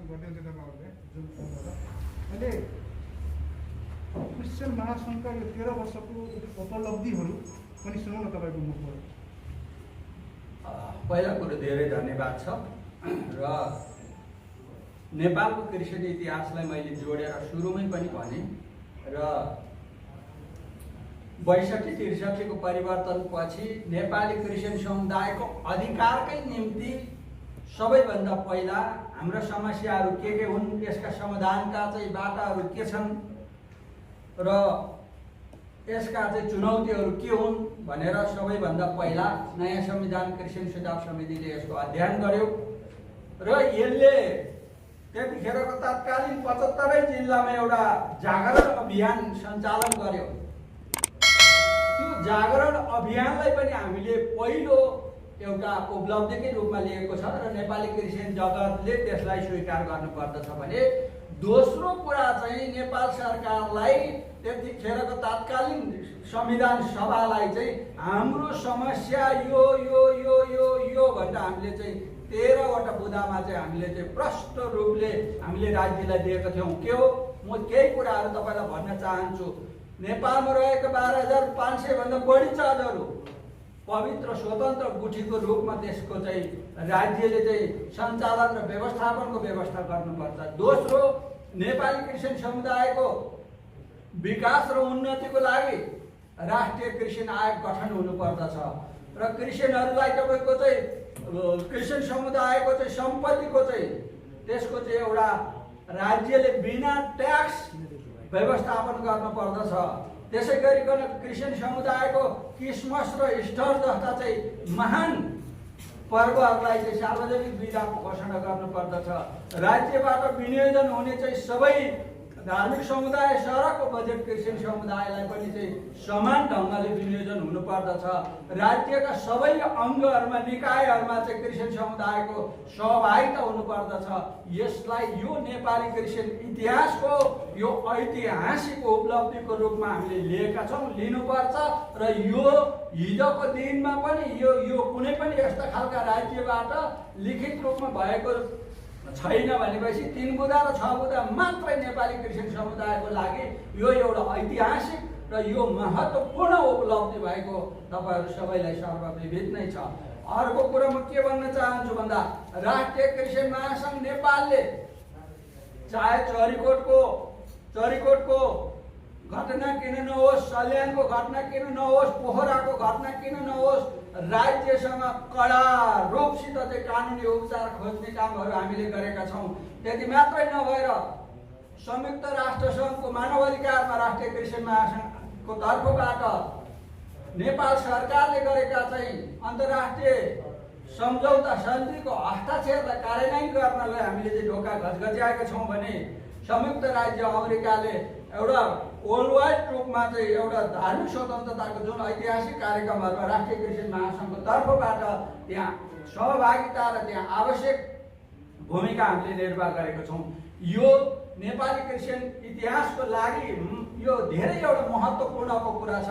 गर्दै हुन्थ्यो तपाईँहरूले जुन फोनबाट अहिले क्रिस्चियन महासङ्घका यो 13 वर्षको उपलब्धिहरू पनि सुनौँ न तपाईँको मुखबाट। पहिला कुरो धेरै धन्यवाद छ र नेपालको क्रिस्चियन इतिहासलाई मैले जोडेर सुरुमै पनि भने र 62-63 को परिवर्तनपछि नेपाली क्रिस्चियन समुदायको अधिकारकै निम्ति सबैभन्दा पहिला हाम्रो समस्याहरू के हुन्, यसका समाधानका चाहिँ बाटाहरू के छन् र यसका चाहिँ चुनौतीहरू के हुन् भनेर सबैभन्दा पहिला नयाँ संविधान क्रिस्चियन सुझाव समितिले यसको अध्ययन गर्यो र यसले त्यतिखेरको तत्कालीन 75 जिल्लामा एउटा जागरण अभियान सञ्चालन गर्यो। त्यो जागरण अभियानलाई पनि हामीले पहिलो एउटा उपलब्धिकै रूपमा लिएको छ र नेपाली क्रिस्चियन जगतले त्यसलाई स्वीकार गर्नुपर्दछ भने दोस्रो कुरा चाहिँ नेपाल सरकारलाई त्यतिखेरको तत्कालीन संविधान सभालाई चाहिँ हाम्रो समस्या यो यो यो यो यो भनेर हामीले चाहिँ 13वटा बुँदामा चाहिँ हामीले चाहिँ प्रष्ट रूपले हामीले राज्यलाई दिएका थियौँ। के हो, म केही कुराहरू तपाईँलाई भन्न चाहन्छु। नेपालमा रहेका 12,500 भन्दा बढी चर्चहरू पवित्र स्वतन्त्र गुठीको रूपमा त्यसको चाहिँ राज्यले चाहिँ सञ्चालन र व्यवस्थापनको व्यवस्था गर्नुपर्छ। दोस्रो, नेपाली क्रिस्चियन समुदायको विकास र उन्नतिको लागि राष्ट्रिय क्रिस्चियन आयोग गठन हुनुपर्दछ र क्रिस्चियनहरूलाई तपाईँको चाहिँ क्रिस्चियन समुदायको चाहिँ सम्पत्तिको चाहिँ त्यसको चाहिँ एउटा राज्यले बिना ट्याक्स व्यवस्थापन गर्नुपर्दछ। त्यसै गरिकन क्रिस्चियन समुदायको क्रिसमस र इस्टर जस्ता चाहिँ महान पर्वहरूलाई चाहिँ सार्वजनिक बिदाको घोषणा गर्नुपर्दछ। राज्यबाट विनियोजन हुने चाहिँ सबै धार्मिक समुदाय सरको बजेट क्रिस्चियन समुदायलाई पनि चाहिँ समान ढङ्गले विनियोजन हुनुपर्दछ। राज्यका सबै अङ्गहरूमा निकायहरूमा चाहिँ क्रिस्चियन समुदायको सहभागिता हुनुपर्दछ। यसलाई यो नेपाली क्रिस्चियन इतिहासको यो ऐतिहासिक उपलब्धिको रूपमा हामीले लिएका छौँ, लिनुपर्छ र यो हिजोको दिनमा पनि यो कुनै पनि यस्ता खालका राज्यबाट लिखित रूपमा भएको छैन भनेपछि 3 बुँदा र 6 बुँदा मात्रै नेपाली क्रिस्चियन समुदायको लागि यो एउटा ऐतिहासिक र यो महत्त्वपूर्ण उपलब्धि भएको तपाईँहरू सबैलाई सर्वविदित नै छ। अर्को कुरा म के भन्न चाहन्छु भन्दा राष्ट्रिय क्रिस्चियन महासङ्घ नेपालले चाहे चरीकोटको घटना किन नहोस्, सल्यानको घटना किन नहोस्, पोखराको घटना किन नहोस्, राज्यसँग कडा रूपसित चाहिँ कानुनी उपचार खोज्ने कामहरू हामीले गरेका छौँ। त्यति मात्रै नभएर संयुक्त राष्ट्रसङ्घको मानवाधिकारमा राष्ट्रिय क्रिस्चियन महासङ्घको तर्फबाट नेपाल सरकारले गरेका चाहिँ अन्तर्राष्ट्रिय सम्झौता सन्धिको हस्ताक्षरलाई कार्यान्वयन गर्नलाई हामीले चाहिँ ढोका घचघच्याएका छौँ भने संयुक्त राज्य अमेरिकाले एउटा वर्ल्ड वाइड रूपमा चाहिँ एउटा धार्मिक स्वतन्त्रताको जुन ऐतिहासिक कार्यक्रमहरूमा राष्ट्रिय क्रिस्चियन महासङ्घको तर्फबाट त्यहाँ सहभागिता र त्यहाँ आवश्यक भूमिका हामीले निर्वाह गरेका छौँ। यो नेपाली क्रिस्चियन इतिहासको लागि यो धेरै एउटा महत्त्वपूर्णको कुरा छ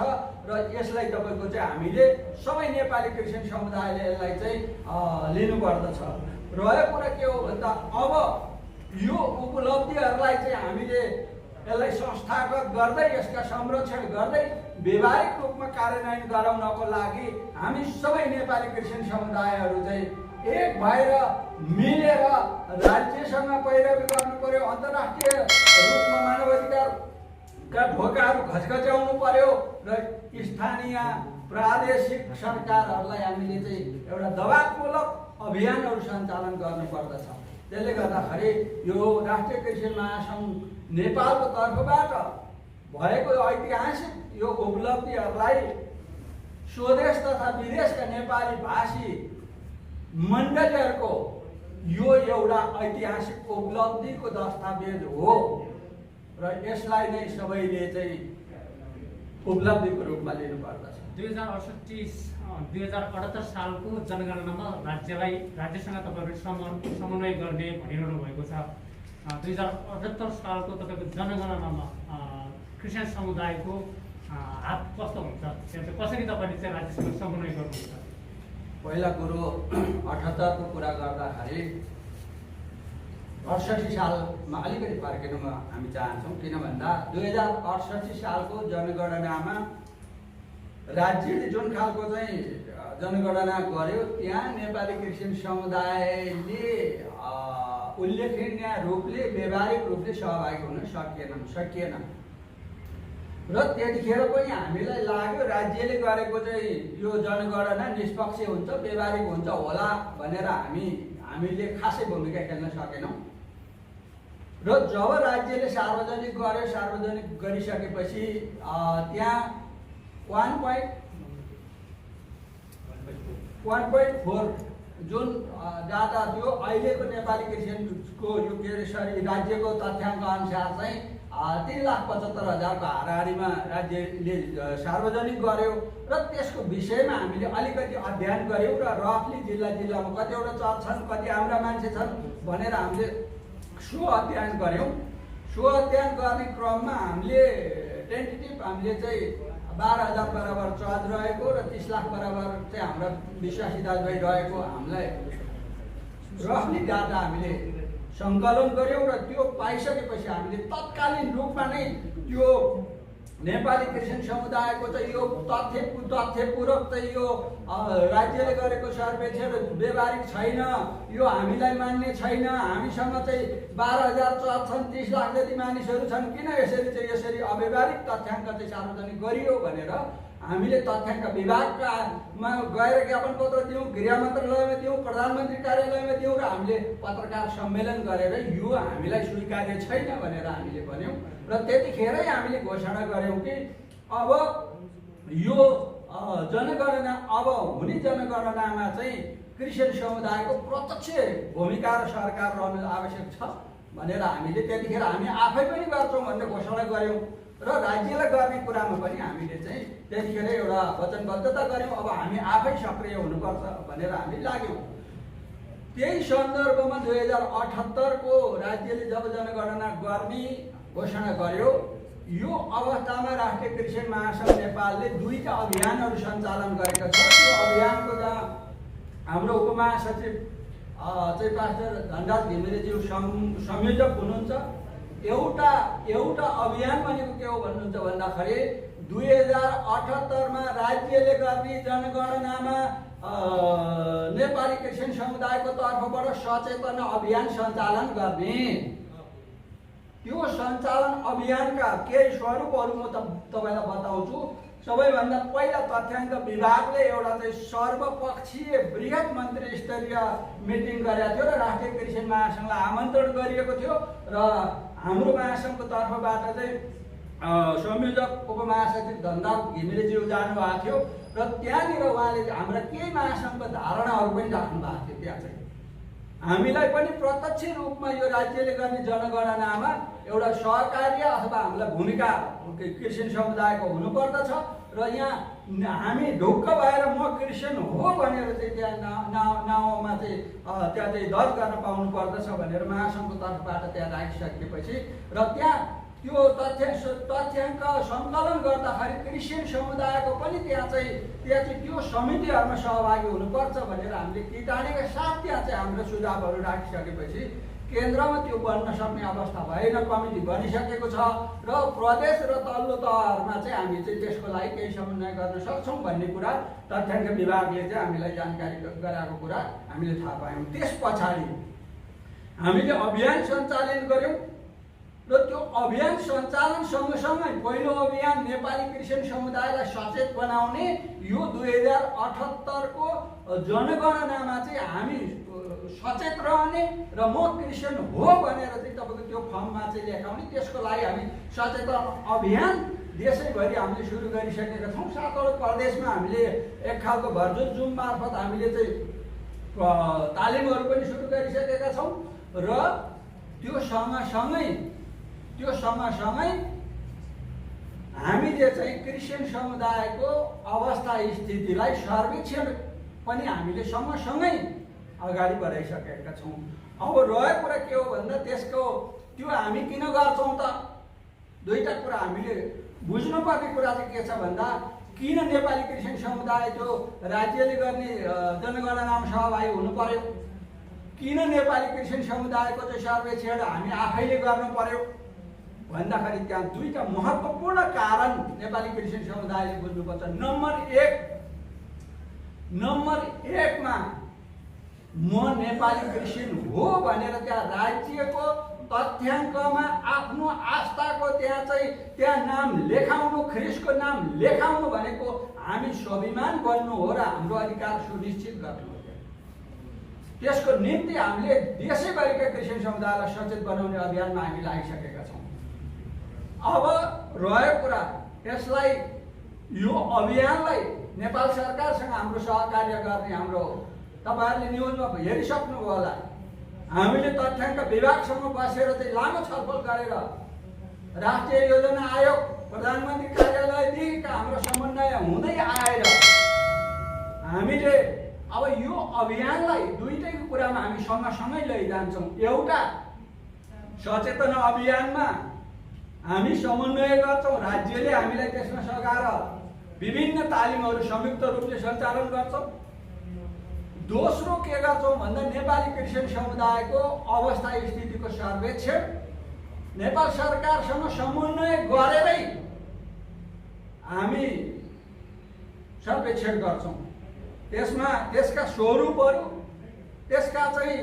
र यसलाई तपाईँको चाहिँ हामीले सबै नेपाली क्रिस्चियन समुदायले यसलाई चाहिँ लिनुपर्दछ। रह्यो कुरा के हो भन्दा अब यो उपलब्धिहरूलाई चाहिँ हामीले यसलाई संस्थागत गर्दै यसका संरक्षण गर्दै व्यवहारिक रूपमा कार्यान्वयन गराउनको लागि हामी सबै नेपाली क्रिस्चियन समुदायहरू चाहिँ एक भएर मिलेर राज्यसँग पैरवी गर्नु पर्यो, अन्तर्राष्ट्रिय रूपमा मानवाधिकारका ढोकाहरू घचघच्याउनु पर्यो र स्थानीय प्रादेशिक सरकारहरूलाई हामीले चाहिँ एउटा दबावमूलक अभियानहरू सञ्चालन गर्नुपर्दछ। त्यसले गर्दाखेरि यो राष्ट्रिय क्रिस्चियन महासङ्घ नेपालको तर्फबाट भएको ऐतिहासिक यो उपलब्धिहरूलाई स्वदेश तथा विदेशका नेपाली भाषी मण्डलीहरूको यो एउटा ऐतिहासिक उपलब्धिको दस्तावेज हो र यसलाई नै सबैले चाहिँ उपलब्धिको रूपमा लिनुपर्दछ। 2078 सालको जनगणनामा राज्यसँग तपाईँहरूले समन्वय गर्ने भनिरहनु भएको छ। 2078 सालको तपाईँको जनगणनामा क्रिस्चियन समुदायको हात कस्तो हुन्छ, कसरी तपाईँले चाहिँ राज्यसँग समन्वय गर्नुहुन्छ? पहिला कुरो 78 को कुरा गर्दाखेरि 68 सालमा अलिकति फर्किनु हामी चाहन्छौँ। किन भन्दा 2068 सालको जनगणनामा राज्यले जुन खालको चाहिँ जनगणना गर्यो त्यहाँ नेपाली क्रिस्चियन समुदायले उल्लेखनीय रूपले व्यावहारिक रूपले सहभागी हुन सकिएन र त्यतिखेर पनि हामीलाई लाग्यो राज्यले गरेको चाहिँ यो जनगणना निष्पक्ष हुन्छ, व्यावहारिक हुन्छ होला भनेर हामीले खासै भूमिका खेल्न सकेनौँ। र जब राज्यले सार्वजनिक गर्यो, सार्वजनिक गरिसकेपछि त्यहाँ 1.4 जुन डाटा थियो अहिलेको नेपाली क्रिस्चियनको यो के अरे राज्यको तथ्याङ्क अनुसार चाहिँ 3,75,000 को हाराहारीमा राज्यले सार्वजनिक गर्यो र त्यसको विषयमा हामीले अलिकति अध्ययन गऱ्यौँ र रफली जिल्लामा कतिवटा चर्च छन्, कति हाम्रा मान्छे छन् भनेर हामीले सो अध्ययन गऱ्यौँ। सो अध्ययन गर्ने क्रममा हामीले हामीले चाहिँ 12,000 बराबर चर्च रहेको र 30 लाख बराबर चाहिँ हाम्रा विश्वासी दाजुभाइ रहेको हामीलाई रफली डाटा हामीले सङ्कलन गऱ्यौँ र त्यो पाइसकेपछि हामीले तत्कालीन रूपमा नै त्यो नेपाली क्रिस्चियन समुदायको चाहिँ यो तथ्यपूर्वक चाहिँ यो राज्यले गरेको सर्वेक्षण व्यावहारिक छैन, यो हामीलाई मान्ने छैन, हामीसँग चाहिँ 12,000 चर्च छन्, 30 लाख जति मानिसहरू छन्, किन यसरी अव्यावहारिक तथ्याङ्क चाहिँ सार्वजनिक गरियो भनेर हामीले तथ्याङ्क विभागमा गएर ज्ञापन पत्र दियौँ, गृह मन्त्रालयमा दियौँ, प्रधानमन्त्री कार्यालयमा दियौँ र हामीले पत्रकार सम्मेलन गरेर यो हामीलाई स्वीकार्य छैन भनेर हामीले भन्यौँ र त्यतिखेरै हामीले घोषणा गऱ्यौँ कि अब यो जनगणना अब हुने जनगणनामा चाहिँ क्रिस्चियन समुदायको प्रत्यक्ष भूमिका र सरकार रहनु आवश्यक छ भनेर हामीले त्यतिखेर हामी आफै पनि गर्छौँ भन्ने घोषणा गऱ्यौँ र राज्यलाई गर्ने कुरामा पनि हामीले चाहिँ त्यतिखेर एउटा वचनबद्धता गऱ्यौँ। अब हामी आफै सक्रिय हुनुपर्छ भनेर हामी लाग्यौँ। त्यही सन्दर्भमा 2078 को राज्यले जब जनगणना गर्ने घोषणा गर्यो, यो अवस्थामा राष्ट्रिय क्रिस्चियन महासङ्घ नेपालले 2टा अभियानहरू सञ्चालन गरेका छ। त्यो अभियानको जहाँ हाम्रो उपमहासचिव चाहिँ पास्टर धनराज घिमिरेज्यू संयोजक हुनुहुन्छ। एउटा अभियान भनेको के हो भन्नुहुन्छ भन्दाखेरि 2078 मा राज्यले गर्ने जनगणनामा नेपाली क्रिस्चियन समुदायको तर्फबाट सचेतना अभियान सञ्चालन गर्ने। त्यो सञ्चालन अभियानका केही स्वरूपहरू म तपाईँलाई बताउँछु। सबैभन्दा पहिला तथ्याङ्क विभागले एउटा चाहिँ सर्वपक्षीय बृहत मन्त्री स्तरीय मिटिङ गरेको थियो र राष्ट्रिय क्रिस्चियन महासङ्घलाई आमन्त्रण गरिएको थियो र हाम्रो महासङ्घको तर्फबाट चाहिँ संयोजक उपमहासचिव धनराज घिमिरेज्यू जानुभएको थियो र त्यहाँनिर उहाँले हाम्रा केही महासङ्घको धारणाहरू पनि राख्नु भएको थियो। त्यहाँ चाहिँ हामीलाई पनि प्रत्यक्ष रूपमा यो राज्यले गर्ने जनगणनामा एउटा सहकार्य अथवा हामीलाई भूमिका क्रिस्चियन समुदायको हुनुपर्दछ र यहाँ हामी ढुक्क भएर म क्रिस्चियन हो भनेर चाहिँ त्यहाँ नाउँमा चाहिँ त्यहाँ चाहिँ दर्ज गर्न पाउनु पर्दछ भनेर महासङ्घको तर्फबाट त्यहाँ राखिसकेपछि र त्यहाँ त्यो तथ्याङ्क सङ्कलन गर्दाखेरि क्रिस्चियन समुदायको पनि त्यहाँ चाहिँ त्यो समितिहरूमा सहभागी हुनुपर्छ भनेर हामीले किटाणीका साथ त्यहाँ चाहिँ हाम्रो सुझावहरू राखिसकेपछि केन्द्रमा त्यो बन्न सक्ने अवस्था भएन। कमिटी बनिसकेको छ र प्रदेश र तल्लो तहहरूमा चाहिँ हामी चाहिँ त्यसको लागि केही समन्वय गर्न सक्छौँ भन्ने कुरा तथ्याङ्क विभागले चाहिँ हामीलाई जानकारी गराएको कुरा हामीले थाहा पायौँ। त्यस पछाडि हामीले अभियान सञ्चालन गऱ्यौँ र त्यो अभियान सञ्चालन सँगसँगै पहिलो अभियान नेपाली क्रिस्चियन समुदायलाई सचेत बनाउने यो 2078 को जनगणनामा चाहिँ हामी सचेत रहने र म क्रिस्चियन हो भनेर चाहिँ तपाईँको त्यो फर्ममा चाहिँ लेखाउने, त्यसको लागि हामी सचेतन अभियान देशैभरि हामीले सुरु गरिसकेका छौँ। 7वटा प्रदेशमा हामीले एक खालको भर्चुअल जुम मार्फत हामीले चाहिँ तालिमहरू पनि सुरु गरिसकेका छौँ र त्यो सँगसँगै हामीले चाहिँ क्रिस्चियन समुदायको अवस्था स्थितिलाई सर्वेक्षण पनि हामीले सँगसँगै अगाडि बढाइसकेका छौँ। अब रहेको कुरा के हो भन्दा त्यसको त्यो हामी किन गर्छौँ त 2टा कुरा हामीले बुझ्नुपर्ने कुरा चाहिँ के छ भन्दा किन नेपाली क्रिस्चियन समुदाय जो राज्यले गर्ने जनगणनामा सहभागी हुनु पर्यो, किन नेपाली क्रिस्चियन समुदायको चाहिँ सर्वेक्षण हामी आफैले गर्नु पर्यो भन्दाखेरि त्यहाँ दुईटा महत्त्वपूर्ण कारण नेपाली क्रिस्चियन समुदायले बुझ्नुपर्छ। नम्बर एकमा म नेपाली क्रिस्चियन हो भनेर त्यहाँ राज्यको तथ्याङ्कमा आफ्नो आस्थाको त्यहाँ नाम लेखाउनु, ख्रिस्टको नाम लेखाउनु भनेको हामी स्वाभिमान बन्नु हो र हाम्रो अधिकार सुनिश्चित गर्नु हो। त्यसको निम्ति हामीले देशैभरिका क्रिस्चियन समुदायलाई सचेत बनाउने अभियानमा हामी लागिसकेका छौँ। अब रह्यो कुरा यसलाई, यो अभियानलाई नेपाल सरकारसँग हाम्रो सहकार्य गर्ने हाम्रो तपाईँहरूले न्युजमा हेरिसक्नुभयो होला। हामीले तथ्याङ्क विभागसँग बसेर चाहिँ लामो छलफल गरेर राष्ट्रिय योजना आयोग, प्रधानमन्त्री कार्यालयदेखिका हाम्रो समन्वय हुँदै आएर हामीले अब यो अभियानलाई दुईटैको कुरामा हामी सँगसँगै लैजान्छौँ। एउटा सचेतना अभियानमा हामी समन्वय गर्छौँ, राज्यले हामीलाई त्यसमा सघाएर विभिन्न तालिमहरू संयुक्त रूपले सञ्चालन गर्छौँ। दोस्रो के गर्छौँ भन्दा नेपाली क्रिस्चियन समुदायको अवस्था स्थितिको सर्वेक्षण नेपाल सरकारसँग समन्वय गरेरै हामी सर्वेक्षण गर्छौँ। त्यसका स्वरूपहरू, त्यसका चाहिँ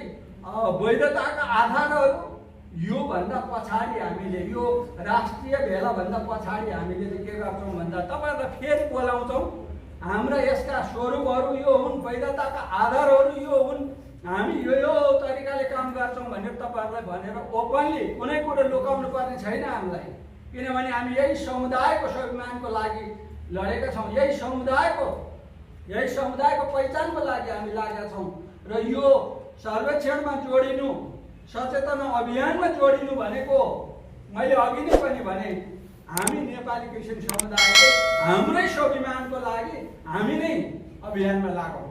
वैधताका आधारहरू योभन्दा पछाडि हामीले, यो राष्ट्रिय भेलाभन्दा पछाडि हामीले चाहिँ के गर्छौँ भन्दा तपाईँहरूलाई फेरि बोलाउँछौँ। हाम्रा यसका स्वरूपहरू यो हुन्, वैधताका आधारहरू यो हुन्, हामी यो तरिकाले काम गर्छौँ भनेर तपाईँहरूलाई भनेर ओपनली कुनै कुरो लुकाउनु पर्ने छैन हामीलाई। किनभने हामी यही समुदायको स्वाभिमानको लागि लडेका छौँ, यही समुदायको पहिचानको लागि हामी लागेका छौँ। र यो सर्वेक्षणमा जोडिनु, सचेतना अभियानमा जोडिनु भनेको मैले अघि नै पनि भने हामी नेपाली क्रिस्चियन समुदायको हाम्रै स्वाभिमानको लागि हामी नै अभियानमा लागौँ।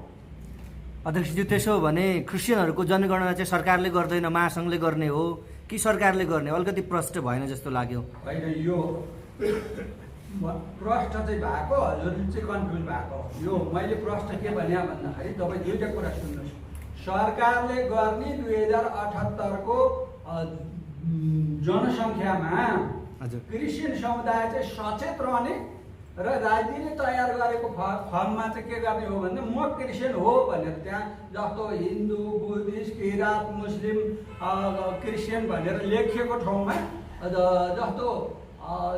अध्यक्षज्यू, त्यसो हो भने क्रिस्चियनहरूको जनगणना चाहिँ सरकारले गर्दैन, महासङ्घले गर्ने हो कि सरकारले गर्ने? अलिकति प्रश्न भएन जस्तो लाग्यो। होइन, यो प्रश्न चाहिँ भएको, हजुरले चाहिँ कन्फ्युज भएको। यो मैले प्रश्न के भने भन्दाखेरि तपाईँ दुईवटा कुरा सुन्नुहोस्। सरकारले गर्ने 2078 को जनसङ्ख्यामा क्रिस्चियन समुदाय चाहिँ सचेत रहने र राज्यले तयार गरेको फर्ममा चाहिँ के गर्ने हो भन्दा म क्रिस्चियन हो भनेर त्यहाँ जस्तो हिन्दू, बुद्धिस्ट, किरात, मुस्लिम, क्रिस्चियन भनेर लेखिएको ठाउँमा जस्तो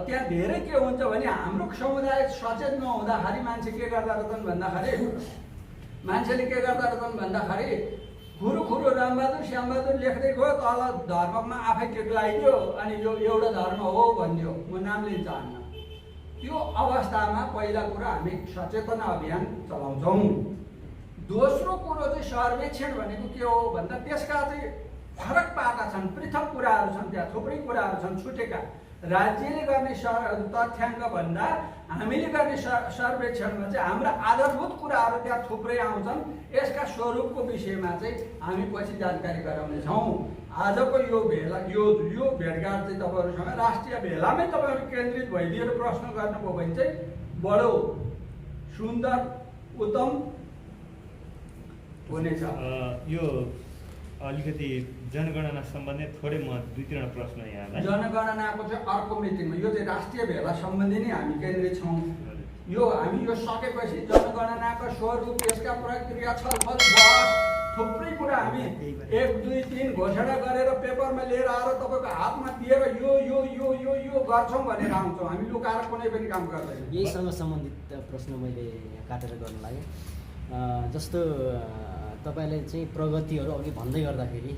त्यहाँ धेरै के हुन्छ भने हाम्रो समुदाय सचेत नहुँदाखेरि मान्छेले के गर्दा रहेछन् खुरु रामबहादुर श्यामबहादुर लेख्दै गयो, तल धर्ममा आफै टेक लगाइदियो अनि यो एउटा धर्म हो भनिदियो, म नाम लिन चाहन्न। त्यो अवस्थामा पहिला कुरा हामी सचेतना अभियान चलाउँछौँ। दोस्रो कुरो चाहिँ सर्वेक्षण भनेको के हो भन्दा त्यसका चाहिँ फरक पाएका छन्, पृथक कुराहरू छन्, त्यहाँ थुप्रै कुराहरू छन् छुटेका। राज्यले गर्ने तथ्याङ्क भन्दा हामीले गर्ने सर्वेक्षणमा चाहिँ हाम्रा आधारभूत कुराहरू त्यहाँ थुप्रै आउँछन्। यसका स्वरूपको विषयमा चाहिँ हामी पछि जानकारी गराउनेछौँ। आजको यो भेला, यो भेटघाट चाहिँ तपाईँहरूसँग राष्ट्रिय भेलामै तपाईँहरू केन्द्रित भइदिएर प्रश्न गर्नुभयो भने चाहिँ बडो सुन्दर, उत्तम हुनेछ। यो अलिकति जनगणना सम्बन्धी थोरै म दुई-तीनवटा प्रश्न यहाँलाई। जनगणनाको चाहिँ अर्को मिटिङमा, यो चाहिँ राष्ट्रिय भेला सम्बन्धी नै हामी केन्द्रित छौँ। यो हामी यो सकेपछि जनगणनाको स्वरूप, यसका प्रक्रिया, छलफल, बहस, थुप्रै कुरा हामी 1, 2, 3 घोषणा गरेर पेपरमा लिएर आएर तपाईँको हातमा दिएर यो गर्छौँ भनेर आउँछौँ। हामी लुकाएर कुनै पनि काम गर्दैन। यहीसँग सम्बन्धित प्रश्न मैले काटेर गर्नु लाग्यो। जस्तो तपाईँले चाहिँ प्रगतिहरू अघि भन्दै गर्दाखेरि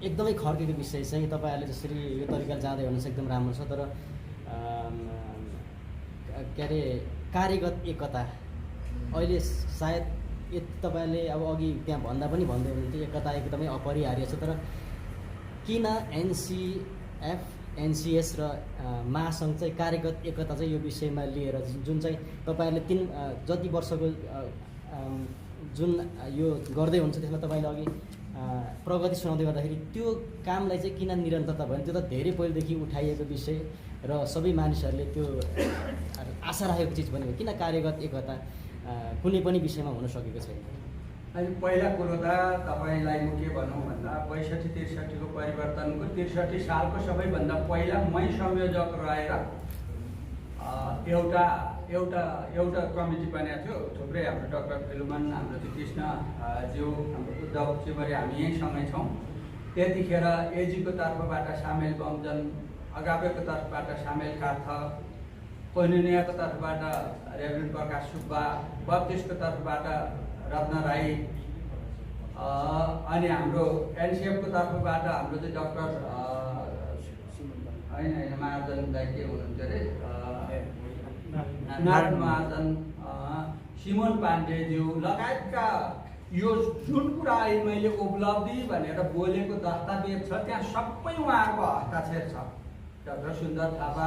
एकदमै खर्केको विषय चाहिँ तपाईँहरूले जसरी यो तरिकाले जाँदै हुनुहुन्छ एकदम राम्रो छ, तर के अरे कार्यगत एकता अहिले सायद तपाईँले अब अघि त्यहाँ भन्दा पनि भन्दै हुनुहुन्थ्यो एकता एकदमै अपरिहार्य छ, तर किन एनसिएफ, एनसिएस र महासङ्घ चाहिँ कार्यगत एकता चाहिँ यो विषयमा लिएर जुन चाहिँ तपाईँहरूले जति वर्षको जुन यो गर्दै हुन्छ त्यसमा तपाईँले अघि प्रगति सुनाउँदै गर्दाखेरि त्यो कामलाई चाहिँ किन निरन्तरता भयो? त्यो त धेरै पहिलेदेखि उठाइएको विषय र सबै मानिसहरूले त्यो आशा राखेको चिज पनि हो। किन कार्यगत एकता कुनै पनि विषयमा हुन सकेको छैन? अनि पहिला कुरो त तपाईँलाई म के भनौँ भन्दा 62-63 को परिवर्तनको 63 सालको सबैभन्दा पहिला मै संयोजक रहेर एउटा कमिटी बनेको थियो। थुप्रै हाम्रो डाक्टर फिलुमन, हाम्रो कृष्ण ज्यू, हाम्रो उद्धव चिमरे, हामी यहीँसँगै छौँ। त्यतिखेर एजीको तर्फबाट सामेल बमजन, अगापेको तर्फबाट सामेल कार्थ, कोइनुनियाको तर्फबाट रेभरेन्ड प्रकाश सुब्बा, बत्तिसको तर्फबाट रत्न राई, अनि हाम्रो एनसिएफको तर्फबाट हाम्रो चाहिँ डाक्टर होइन महाजन दाइ के हुनुहुन्थ्यो अरे, नारायण महाजन, सिमोन पाण्डेज्यू लगायतका यो जुन कुरा अहिले मैले उपलब्धि भनेर बोलेको दस्तावेज छ त्यहाँ सबै उहाँहरूको हस्ताक्षर छ। डाक्टर सुन्दर थापा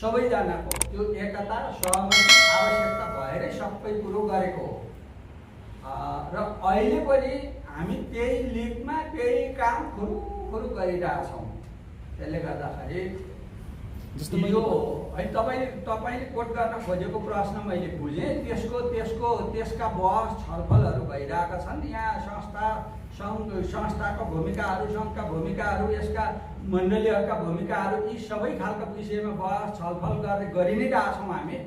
सबैजनाको त्यो एकता र सहमति आवश्यकता भएरै सबै कुरो गरेको हो। र अहिले पनि हामी त्यही लिगमा त्यही काम खुरुखुरु गरिरहेछौँ। त्यसले गर्दाखेरि जस्तो यो है तपाईँले कोट गर्न खोजेको प्रश्न मैले बुझेँ। त्यसका बहस छलफलहरू भइरहेका छन्। यहाँ संस्थाको भूमिकाहरू, सङ्घका भूमिकाहरू, यसका मण्डलीहरूका भूमिकाहरू, यी सबै खालका विषयमा बहस छलफल गरि नै रहेछौँ हामी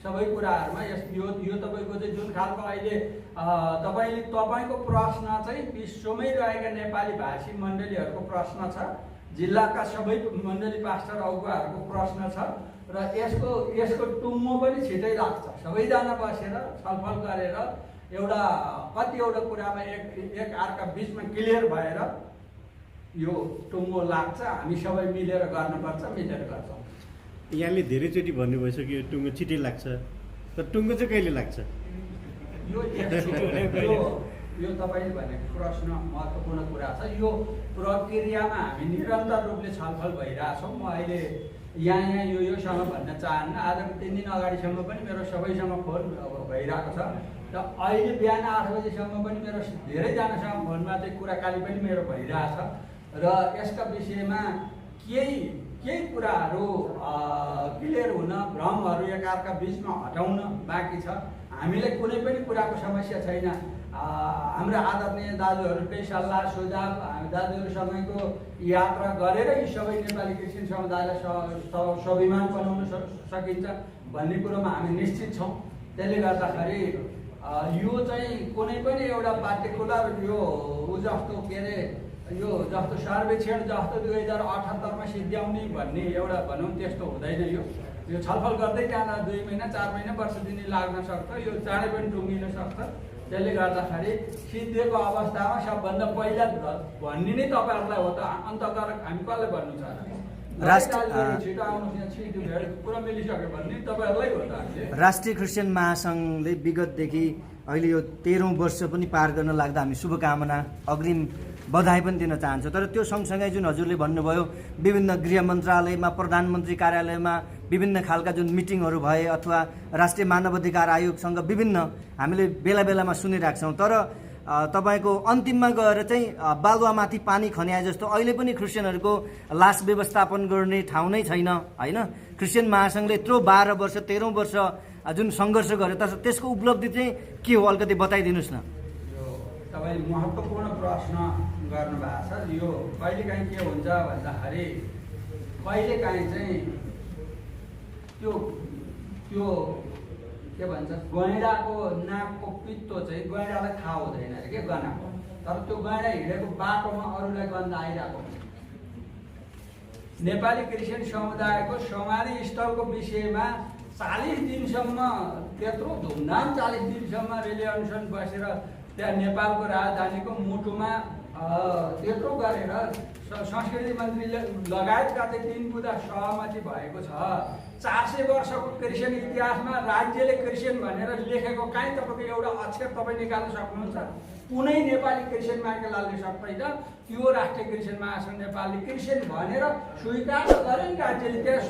सबै कुराहरूमा। यो तपाईँको चाहिँ जुन खालको अहिले तपाईँको प्रश्न चाहिँ विश्वमै रहेका नेपाली भाषी मण्डलीहरूको प्रश्न छ, जिल्लाका सबै मण्डली पास्टर अगुवाहरूको प्रश्न छ र यसको टुङ्गो पनि छिटै लाग्छ। सबैजना बसेर छलफल गरेर कतिवटा कुरामा एक अर्का बिचमा क्लियर भएर यो टुङ्गो लाग्छ। हामी सबै मिलेर गर्नुपर्छ, मिलेर गर्छौँ। यहाँले धेरैचोटि भन्नुभइसक्यो यो टुङ्गो छिटै लाग्छ, तर टुङ्गो चाहिँ कहिले लाग्छ? यो तपाईँले भनेको प्रश्न महत्त्वपूर्ण कुरा छ। यो प्रक्रियामा हामी निरन्तर रूपले छलफल भइरहेछौँ। म अहिले यहाँ योसँग भन्न चाहन्न। आजको 3 दिन अगाडिसम्म पनि मेरो सबैसँग फोन भइरहेको छ र अहिले बिहान 8 बजीसम्म पनि मेरो धेरैजनासँग फोनमा चाहिँ कुराकानी पनि मेरो भइरहेछ र यसका विषयमा केही कुराहरू क्लियर हुन, भ्रमहरू एकअर्का बिचमा हटाउन बाँकी छ। हामीलाई कुनै पनि कुराको समस्या छैन। हाम्रा आदरणीय दाजुहरूकै सल्लाह सुझाव, हामी दाजुहरूसँगैको यात्रा गरेर यी सबै नेपाली क्रिस्चियन समुदायलाई स्वाभिमान बनाउन सकिन्छ भन्ने कुरोमा हामी निश्चित छौँ। त्यसले गर्दाखेरि यो चाहिँ कुनै पनि एउटा पार्टिकुलर यो जस्तो के अरे यो जस्तो सर्वेक्षण जस्तो 2078मा सिद्ध्याउने भन्ने एउटा भनौँ त्यस्तो हुँदैन। यो छलफल गर्दै जाँदा 2 महिना 4 महिना वर्ष दिने लाग्न सक्छ। यो चाँडै पनि टुङ्गिन सक्छ। त्यसले गर्दाखेरि सिद्धिएको अवस्थामा सबभन्दा पहिला भन्ने नै तपाईँहरूलाई हो त। अन्त गएर हामी कसलाई भन्नु छ? छिटो आउनुहोस्, छिटो कुरा मिलिसक्यो भन्ने तपाईँहरूलाई हो त। राष्ट्रिय क्रिस्चियन महासङ्घले विगतदेखि अहिले यो 13औं वर्ष पनि पार गर्न लाग्दा हामी शुभकामना, अग्रिम बधाई पनि दिन चाहन्छौँ। तर त्यो सँगसँगै जुन हजुरले भन्नुभयो विभिन्न गृह मन्त्रालयमा, प्रधानमन्त्री कार्यालयमा विभिन्न खालका जुन मिटिङहरू भए अथवा राष्ट्रिय मानवाधिकार आयोगसँग विभिन्न हामीले बेला बेलामा सुनिरहेका छौँ। तर तपाईँको अन्तिममा गएर चाहिँ बालुवामाथि पानी खन्याए जस्तो अहिले पनि क्रिस्चियनहरूको लास व्यवस्थापन गर्ने ठाउँ नै छैन, होइन? क्रिस्चियन महासङ्घले यत्रो 12 वर्ष 13औं वर्ष जुन सङ्घर्ष गर्यो त्यसको उपलब्धि चाहिँ के हो अलिकति बताइदिनुहोस् न। तपाईँले महत्त्वपूर्ण प्रश्न गर्नुभएको छ। यो कहिलेकाहीँ के हुन्छ भन्दाखेरि कहिलेकाहीँ चाहिँ त्यो के भन्छ गैँडाको नाकको पित्तो चाहिँ गैँडालाई थाहा हुँदैन अरे के गनाको। तर त्यो गैँडा हिँडेको बाटोमा अरूलाई गन्ध आइरहेको हुन्छ। नेपाली क्रिस्चियन समुदायको समाधि स्थलको विषयमा 40 दिनसम्म त्यत्रो धुमधाम 40 दिनसम्म रेलियन्सन बसेर त्यहाँ नेपालको राजधानीको मुटुमा त्यत्रो गरेर संस्कृति मन्त्रीले लगायतका चाहिँ 3 बुँदा सहमति भएको छ। 400 वर्षको क्रिस्चियन इतिहासमा राज्यले क्रिस्चियन भनेर लेखेको काहीँ तपाईँको एउटा अक्षर तपाईँ निकाल्न सक्नुहुन्छ? कुनै नेपाली क्रिस्चियन माइकेलालले सक्दैन। त्यो राष्ट्रिय क्रिस्चियन महासङ्घ नेपालले क्रिस्चियन भनेर स्वीकार त गर्यो नि राज्यले, त्यस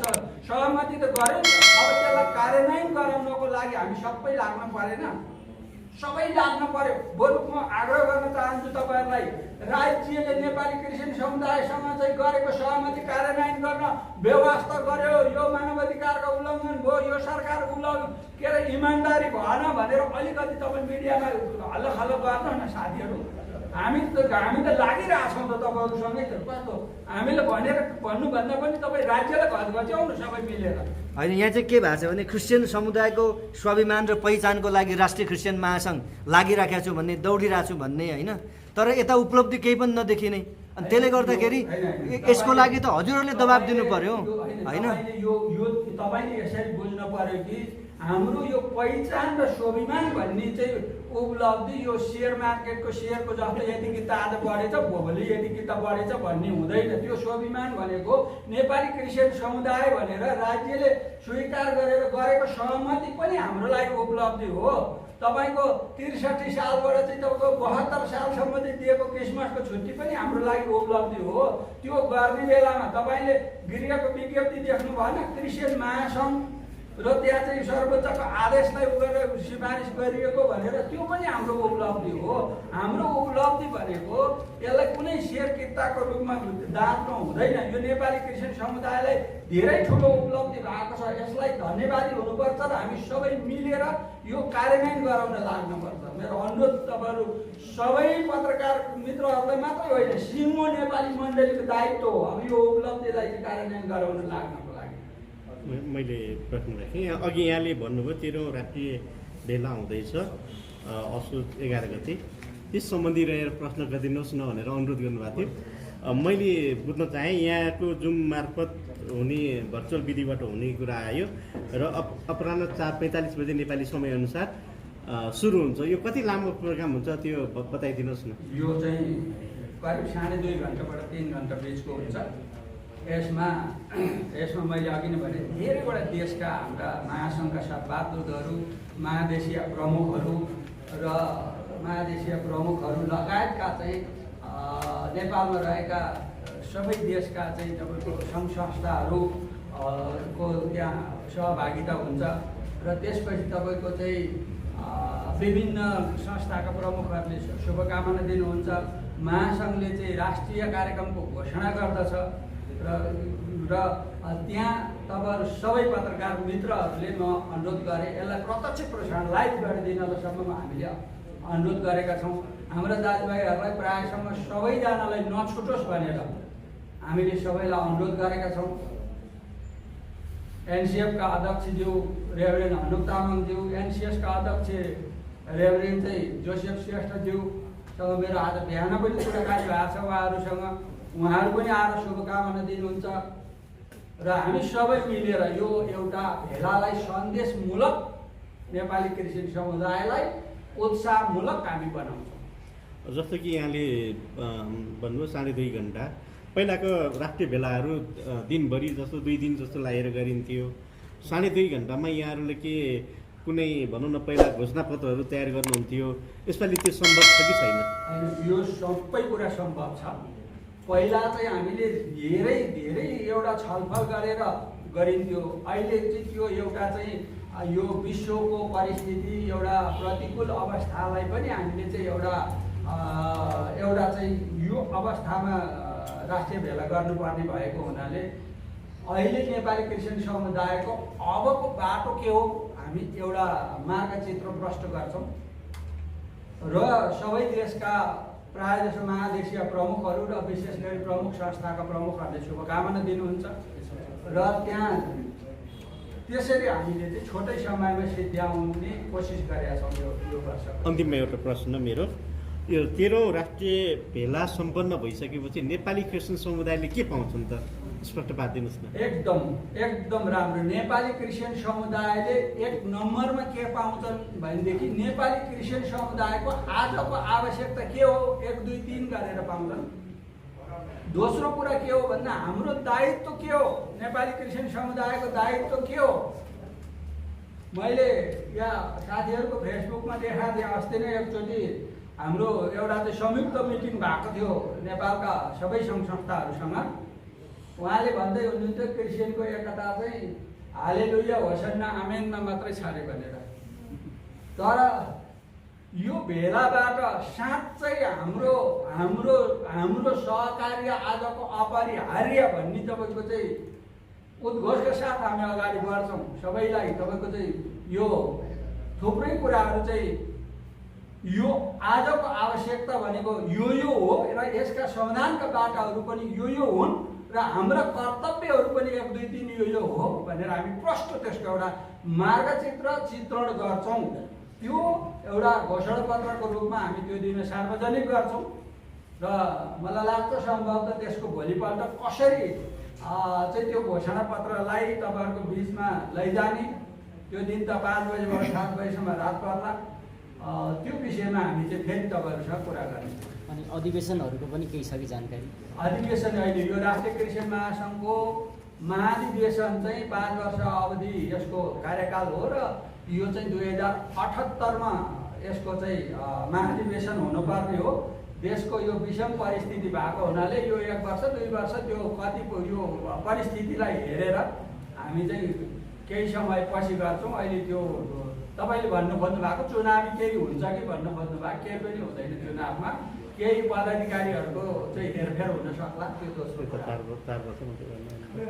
सहमति त गर्यो नि। अब त्यसलाई कार्यान्वयन गराउनको लागि हामी सबै लाग्न परेन? सबै लाग्नु पर्यो। बरु म आग्रह गर्न चाहन्छु तपाईँहरूलाई, राज्यले नेपाली क्रिस्चियन समुदायसँग चाहिँ गरेको सहमति कार्यान्वयन गर्न व्यवस्था गर्यो। यो मानवाधिकारको उल्लङ्घन भयो, यो सरकार के अरे इमान्दारी भएन भनेर अलिकति तपाईँ मिडियामा हल्लो खल्लो गर्नु न साथीहरू। हामी त लागिरहेछौँ त तपाईँहरूसँगै त। कस्तो हामीले भन्नुभन्दा पनि तपाईँ राज्यलाई घच्याउनु सबै मिलेर। होइन, यहाँ चाहिँ के भएको छ भने क्रिस्चियन समुदायको स्वाभिमान र पहिचानको लागि राष्ट्रिय क्रिस्चियन महासङ्घ लागिराखेको छु भन्ने, दौडिरहेको छु भन्ने होइन, तर यता उपलब्धि केही पनि नदेखिने। अनि त्यसले गर्दाखेरि यसको लागि त हजुरहरूले दबाब दिनु पर्यो होइन। यो तपाईँले यसरी बुझ्नु पर्यो कि हाम्रो यो पहिचान र स्वाभिमान भन्ने चाहिँ उपलब्धि यो सेयर मार्केटको सेयरको जस्तो यति आज बढेछ भोलि यति बढेछ भन्ने हुँदैन। त्यो स्वाभिमान भनेको नेपाली क्रिस्चियन समुदाय भनेर राज्यले स्वीकार गरेर गरेको सहमति पनि हाम्रो लागि उपलब्धि हो। तपाईँको 63 सालबाट चाहिँ तपाईँको 72 सालसम्म चाहिँ दिएको क्रिसमसको छुट्टी पनि हाम्रो लागि उपलब्धि हो। त्यो गर्ने बेलामा तपाईँले गृहको विज्ञप्ति देख्नु भएन, क्रिस्चियन महासङ्घ र त्यहाँ चाहिँ सर्वोच्चको आदेशलाई गरेर सिफारिस गरिएको भनेर, त्यो पनि हाम्रो उपलब्धि हो। हाम्रो उपलब्धि भनेको यसलाई कुनै शेयर किताको रूपमा दाँच्नु हुँदैन। यो नेपाली क्रिस्चियन समुदायलाई धेरै ठुलो उपलब्धि भएको छ, यसलाई धन्यवादी हुनुपर्छ र हामी सबै मिलेर यो कार्यान्वयन गराउन लाग्नुपर्छ। मेरो अनुरोध तपाईँहरू सबै पत्रकार मित्रहरूलाई मात्रै होइन, सिङ्गो नेपाली मण्डलीको दायित्व हो अब यो उपलब्धिलाई कार्यान्वयन गराउन लाग्नको लागि। मैले प्रश्न राखेँ। अघि यहाँले भन्नुभयो 13औं राष्ट्रिय भेला हुँदैछ असोज 11 गते, त्यस सम्बन्धी रहेर प्रश्न गरिदिनुहोस् न भनेर अनुरोध गर्नुभएको थियो। मैले बुझ्न चाहेँ यहाँको जुम मार्फत हुने भर्चुअल विधिबाट हुने कुरा आयो र अपराह्न 4:45 बजे नेपाली समयअनुसार सुरु हुन्छ। यो कति लामो प्रोग्राम हुन्छ त्यो बताइदिनुहोस् न। यो चाहिँ करिब 2.5 घन्टाबाट 3 घन्टा बिचको हुन्छ। यसमा मैले अघि नै भने धेरैवटा देशका हाम्रा महासङ्घका सभादूतहरू, महादेशीय प्रमुखहरू लगायतका चाहिँ नेपालमा रहेका सबै देशका चाहिँ तपाईँको सङ्घ संस्थाहरू को त्यहाँ सहभागिता हुन्छ र त्यसपछि तपाईँको चाहिँ विभिन्न संस्थाका प्रमुखहरूले शुभकामना दिनुहुन्छ। महासङ्घले चाहिँ राष्ट्रिय कार्यक्रमको घोषणा गर्दछ र त्यहाँ तपाईँहरू सबै पत्रकार मित्रहरूले म अनुरोध गरेँ यसलाई प्रत्यक्ष प्रसारण लाइभ गरिदिनसम्म हामीले अनुरोध गरेका छौँ। हाम्रा दाजुभाइहरूलाई प्रायःसम्म सबैजनालाई नछुटोस् भनेर हामीले सबैलाई अनुरोध गरेका छौँ। एनसिएफका अध्यक्षज्यू रेभरेन्ड हनुक तामाङज्यू, एनसिएसका अध्यक्ष रेभरेन्ड चाहिँ जोसेफ श्रेष्ठज्यूसँग मेरो आज बिहान पनि कुराकानी भएको छ उहाँहरूसँग। उहाँहरू पनि आएर शुभकामना दिनुहुन्छ र हामी सबै मिलेर यो एउटा भेलालाई सन्देशमूलक नेपाली क्रिस्चियन समुदायलाई उत्साहमूलक हामी बनाउँछौँ। जस्तो कि यहाँले भन्नुभयो 2.5 घन्टा, पहिलाको राष्ट्रिय भेलाहरू दिनभरि जस्तो 2 दिन जस्तो लागेर गरिन्थ्यो। 2.5 घन्टामा यहाँहरूले के कुनै भनौँ न पहिला घोषणापत्रहरू तयार गर्नुहुन्थ्यो, यसपालि त्यो सम्भव छ कि छैन? यो सबै कुरा सम्भव छ। पहिला चाहिँ हामीले धेरै एउटा छलफल गरेर गरिन्थ्यो। अहिले चाहिँ त्यो एउटा चाहिँ यो विश्वको परिस्थिति एउटा प्रतिकूल अवस्थालाई पनि हामीले चाहिँ एउटा चाहिँ यो अवस्थामा राष्ट्रिय भेला गर्नुपर्ने भएको हुनाले अहिले नेपाली क्रिस्चियन समुदायको अबको बाटो के हो हामी एउटा मार्गचित्र प्रष्ट गर्छौँ र सबै देशका प्रायःजसो महादेशीय प्रमुखहरू र विशेष गरी प्रमुख संस्थाका प्रमुखहरूले शुभकामना दिनुहुन्छ र त्यहाँ त्यसरी हामीले चाहिँ छोटै समयमा सिद्ध्याउने कोसिस गरेका छौँ यो वर्ष। अन्तिममा एउटा प्रश्न मेरो, यो 13औं राष्ट्रिय भेला सम्पन्न भइसकेपछि नेपाली क्रिस्चियन समुदायले के पाउँछन् त? स्पष्ट पारिदिनुहोस् न। एकदम राम्रो। नेपाली क्रिस्चियन समुदायले 1 नम्बरमा के पाउँछन् भनेदेखि नेपाली क्रिस्चियन समुदायको आजको आवश्यकता के हो 1, 2, 3 गरेर पाउँछन्। दोस्रो कुरा के हो भन्दा हाम्रो दायित्व के हो, नेपाली क्रिस्चियन समुदायको दायित्व के हो। मैले यहाँ साथीहरूको फेसबुकमा देखाएको थिएँ अस्ति नै एकचोटि हाम्रो एउटा चाहिँ संयुक्त मिटिङ भएको थियो नेपालका सबै सङ्घ संस्थाहरूसँग। उहाँले भन्दै हुनुहुन्थ्यो क्रिस्चियनको एकता चाहिँ हालेलुया होसन्ना आमेनमा मात्रै छ अरे भनेर। तर यो भेलाबाट साँच्चै हाम्रो हाम्रो हाम्रो सहकार्य आजको अपरिहार्य भन्ने तपाईँको चाहिँ उद्घोषका साथ हामी अगाडि बढ्छौँ। सबैलाई तपाईँको चाहिँ यो थुप्रै कुराहरू चाहिँ यो आजको आवश्यकता भनेको यो हो र यसका समाधानका बाटाहरू पनि यो हुन् र हाम्रा कर्तव्यहरू पनि 1 2 3 यो हो भनेर हामी प्रष्ट त्यसको एउटा मार्गचित्र चित्रण गर्छौँ। त्यो एउटा घोषणापत्रको रूपमा हामी त्यो दिन सार्वजनिक गर्छौँ र मलाई लाग्छ सम्भवतः त्यसको भोलिपल्ट कसरी चाहिँ त्यो घोषणापत्रलाई तपाईँहरूको बिचमा लैजाने, त्यो दिन त 5 बजेबाट 7 बजेसम्म रात पर्ला, त्यो विषयमा हामी चाहिँ फेरि तपाईँहरूसँग कुरा गर्ने। अनि अधिवेशनहरूको पनि केही छ कि जानकारी? अधिवेशन अहिले यो राष्ट्रिय क्रिस्चियन महासङ्घको महाधिवेशन चाहिँ 5 वर्ष अवधि यसको कार्यकाल हो र यो चाहिँ 2078मा यसको चाहिँ महाधिवेशन हुनुपर्ने हो। देशको यो विषम परिस्थिति भएको हुनाले यो 1 वर्ष 2 वर्ष त्यो कतिको यो परिस्थितिलाई हेरेर हामी चाहिँ केही समय पछि गर्छौँ। अहिले त्यो तपाईँले भन्नु खोज्नु भएको चुनावी केही हुन्छ कि भन्नु खोज्नु भएको, केही पनि हुँदैन। चुनावमा केही पदाधिकारीहरूको चाहिँ हेरफेर हुन सक्ला, त्यो दोस्रो कुरा।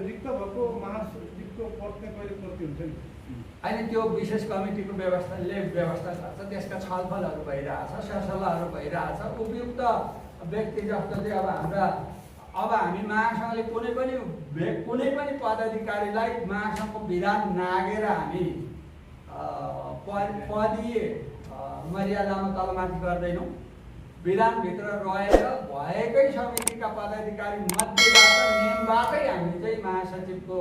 रिक्त भएको महासचिवको पद चाहिँ कहिले पूर्ति हुन्छ नि? अहिले त्यो विशेष कमिटीको व्यवस्था गर्छ, त्यसका छलफलहरू भइरहेछ, सरसल्लाहहरू भइरहेछ। उपयुक्त व्यक्ति जस्तो चाहिँ अब हामी महासङ्घले कुनै पनि पदाधिकारीलाई महासङ्घको विधान नागेर हामी पदीय मर्यादामा तलमाथि गर्दैनौँ। विधानभित्र रहेर भएकै समितिका पदाधिकारी मध्येबाट नियमबाटै हामी चाहिँ महासचिवको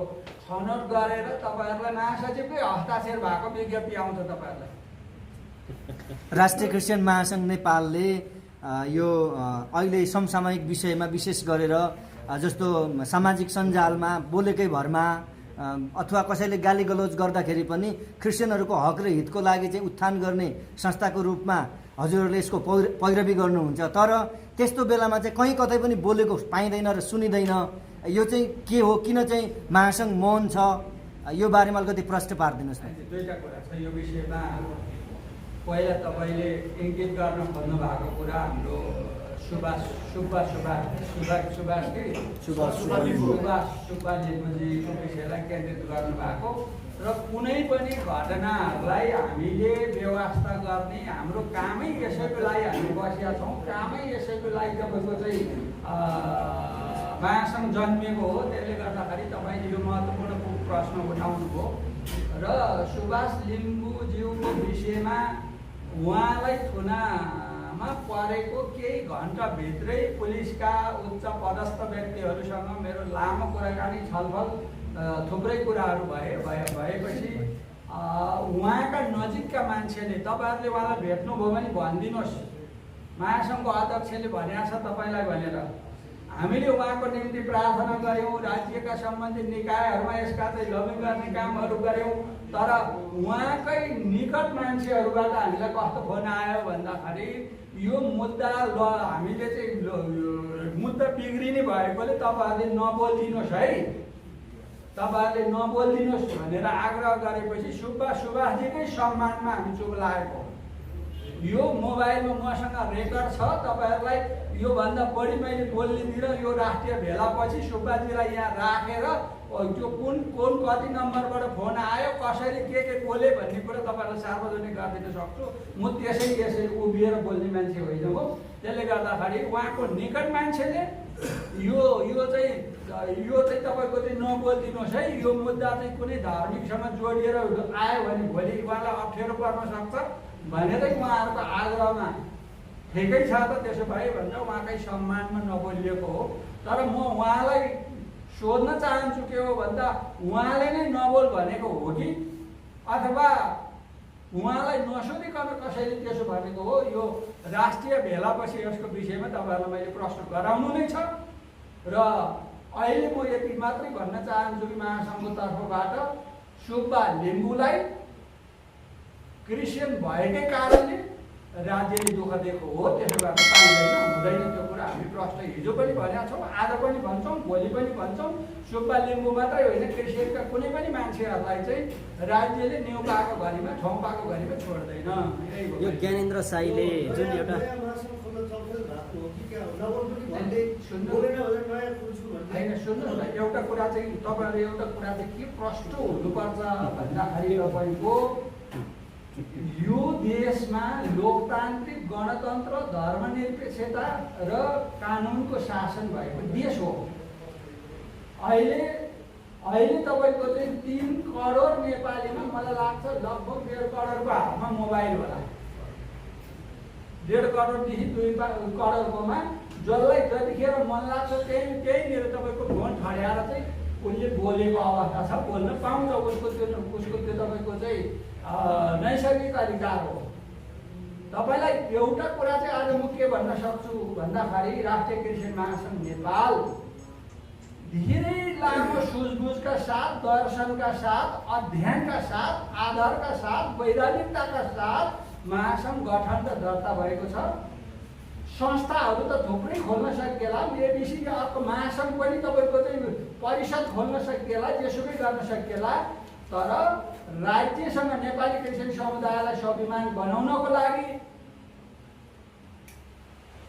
छनौट गरेर तपाईँहरूलाई महासचिवकै हस्ताक्षर भएको विज्ञप्ति आउँछ तपाईँहरूलाई। राष्ट्रिय क्रिस्चियन महासङ्घ नेपालले यो अहिले समसामयिक विषयमा विशेष गरेर जस्तो सामाजिक सञ्जालमा बोलेकै भरमा अथवा कसैले गाली गलौज गर्दाखेरि पनि क्रिस्चियनहरूको हक र हितको लागि चाहिँ उत्थान गर्ने संस्थाको रूपमा हजुरहरूले यसको पैरवी गर्नुहुन्छ। तर त्यस्तो बेलामा चाहिँ कहीँ कतै पनि बोलेको पाइँदैन र सुनिँदैन। यो चाहिँ के हो, किन चाहिँ महासङ्घ मौन छ, यो बारेमा अलिकति प्रश्न पारिदिनुहोस् न। दुईवटा कुरा छ यो विषयमा। पहिला तपाईँले इङ्गित गर्न खोज्नु भएको कुरा हाम्रो सुब्बा लिम्बुजीको विषयलाई केन्द्रित गर्नुभएको र कुनै पनि घटनाहरूलाई हामीले व्यवस्था गर्ने हाम्रो कामै यसैको लागि हामी बसेका छौँ। कामै यसैको लागि तपाईँको चाहिँ महासङ्घ जन्मिएको हो। त्यसले गर्दाखेरि तपाईँले यो महत्त्वपूर्ण प्रश्न उठाउनुभयो र सुभाष लिम्बुज्यूको विषयमा उहाँलाई थुनामा परेको केही घन्टाभित्रै पुलिसका उच्च पदस्थ व्यक्तिहरूसँग मेरो लामो कुराकानी छलफल थुप्रै कुराहरू भएपछि उहाँका नजिकका मान्छेले तपाईँहरूले उहाँलाई भेट्नुभयो भने भनिदिनुहोस्, महासङ्घको अध्यक्षले भनेको छ तपाईँलाई भनेर। हामीले उहाँको निम्ति प्रार्थना गऱ्यौँ, राज्यका सम्बन्धित निकायहरूमा यसका चाहिँ लबिङ गर्ने कामहरू गऱ्यौँ। तर उहाँकै निकट मान्छेहरूबाट हामीलाई कस्तो फोन आयो भन्दाखेरि यो मुद्दा हामीले चाहिँ मुद्दा बिग्रिने भएकोले तपाईँहरूले नबोलिदिनुहोस् है, तपाईँहरूले नबोलिदिनुहोस् भनेर आग्रह गरेपछि सुभाषजीकै सम्मानमा हामी चुप लागेको। यो मोबाइलमा मसँग रेकर्ड छ। तपाईँहरूलाई योभन्दा बढी मैले बोल्नेतिर यो राष्ट्रिय भेलापछि सुब्बाजीलाई यहाँ राखेर त्यो कुन कति नम्बरबाट फोन आयो, कसरी के बोले भन्ने कुरा तपाईँहरूलाई सार्वजनिक गरिदिन सक्छु। म त्यसै उभिएर बोल्ने मान्छे होइन हो। त्यसले गर्दाखेरि उहाँको निकट मान्छेले यो चाहिँ तपाईँको चाहिँ नबोलिदिनुहोस् है, यो मुद्दा चाहिँ कुनै धार्मिकसँग जोडिएर आयो भने भोलि उहाँलाई अप्ठ्यारो पर्न सक्छ भनेरै उहाँहरूको आग्रहमा ठिकै छ त त्यसो भए भनेर उहाँकै सम्मानमा नबोलिएको हो। तर म उहाँलाई सोध्न चाहन्छु के हो भन्दा उहाँले नै नबोल भनेको हो कि अथवा उहाँलाई नसोधिकन कसैले त्यसो भनेको हो। यो राष्ट्रिय भेलापछि यसको विषयमा तपाईँहरूलाई मैले प्रश्न गराउनु नै छ र अहिले म यति मात्रै भन्न चाहन्छु कि महासङ्घको तर्फबाट सुब्बा लिम्बुलाई क्रिस्चियन भएकै कारणले राज्यले दुःख दिएको हो, त्यसो भए त पाइँदैन, हुँदैन त्यो कुरा। हामी प्रश्न हिजो पनि भनेका छौँ, आज पनि भन्छौँ, भोलि पनि भन्छौँ। सुब्बा लिम्बू मात्रै होइन, कृषिका कुनै पनि मान्छेहरूलाई चाहिँ राज्यले न्यु पाएको घरीमा, ठाउँ पाएको घरीमा छोड्दैन। यही हो। यो ज्ञानेन्द्र साईले जुन एउटा होइन, सुन्नुहोस् न, एउटा कुरा चाहिँ तपाईँहरू एउटा कुरा चाहिँ के प्रश्न हुनुपर्छ भन्दाखेरि तपाईँको यो देशमा लोकतान्त्रिक गणतन्त्र, धर्मनिरपेक्षता र कानुनको शासन भएको देश हो। अहिले तपाईँको चाहिँ 3 करोड नेपालीमा मलाई लाग्छ लगभग 1.5 करोडको हातमा मोबाइल होला। 1.5 करोडदेखि 2 करोडकोमा जसलाई जतिखेर मन लाग्छ त्यहीँनिर तपाईँको फोन ठड्याएर चाहिँ उसले बोलेको अवस्था छ, बोल्न पाउँछ। उसको त्यो तपाईँको चाहिँ नैसर्गिक अधिकार हो। तपाईँलाई एउटा कुरा चाहिँ आज म के भन्न सक्छु भन्दाखेरि राष्ट्रिय क्रिस्चियन महासङ्घ नेपाल धेरै लामो सुझबुझका साथ, दर्शनका साथ, अध्ययनका साथ, आधारका साथ, वैधानिकताका साथ महासङ्घ गठन र दर्ता भएको छ। संस्थाहरू त थुप्रै खोल्न सकिएला, एबिसी अर्को महासङ्घ पनि तपाईँको चाहिँ परिषद खोल्न सकिएला, जेसुकै गर्न सकिएला। तर राज्यसँग नेपाली क्रिस्चियन समुदायलाई स्वाभिमान बनाउनको लागि,